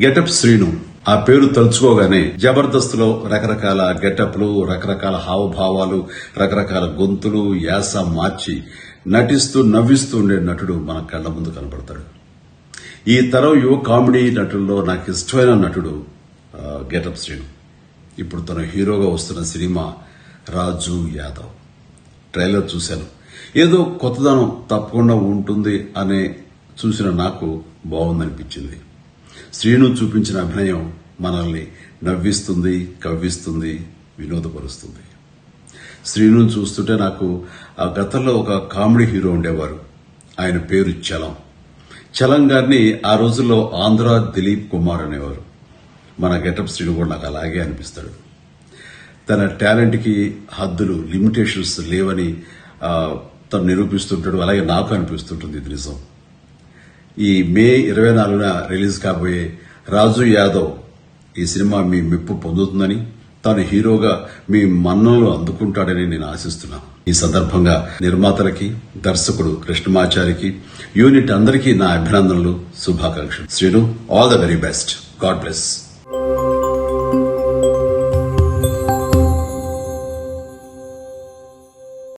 Getup Srinu ఆ పేరు తలుచుకోగానే జబర్దస్త్ లో రకరకాల గెటప్లు, రకరకాల హావభావాలు, రకరకాల గొంతులు, యాస మార్చి నటిస్తూ నవ్విస్తూ ఉండే నటుడు మన కళ్ల ముందు కనపడతాడు. ఈ తరం యువ కామెడీ నటుల్లో నాకు ఇష్టమైన నటుడు గెటప్ శ్రీను. ఇప్పుడు తన హీరోగా వస్తున్న సినిమా రాజు యాదవ్. ట్రైలర్ చూశాను. ఏదో కొత్తదనం తప్పకుండా ఉంటుంది అనే చూసిన నాకు బాగుందనిపించింది. శ్రీను చూపించిన అభినయం మనల్ని నవ్విస్తుంది, కవ్విస్తుంది, వినోదపరుస్తుంది. శ్రీను చూస్తుంటే నాకు ఆ గతంలో ఒక కామెడీ హీరో ఉండేవారు. ఆయన పేరు చలం. చలం గారిని ఆ రోజుల్లో ఆంధ్ర దిలీప్ కుమార్ అనేవారు. మన గెటప్ శ్రీను కూడా నాకు అలాగే అనిపిస్తాడు. తన టాలెంట్ కి హద్దులు, లిమిటేషన్స్ లేవని తను నిరూపిస్తుంటాడు. అలాగే నాకు అనిపిస్తుంటుంది ఇది నిజం. ఈ మే 24న రిలీజ్ కాబోయే రాజు యాదవ్ ఈ సినిమా మీ మెప్పు పొందుతుందని, తాను హీరోగా మీ మన్ననలు అందుకుంటాడని నేను ఆశిస్తున్నాను. ఈ సందర్భంగా నిర్మాతలకి, దర్శకుడు కృష్ణమాచారికి, యూనిట్ అందరికీ నా అభినందనలు, శుభాకాంక్షలు. Srinu, all the very best. God bless.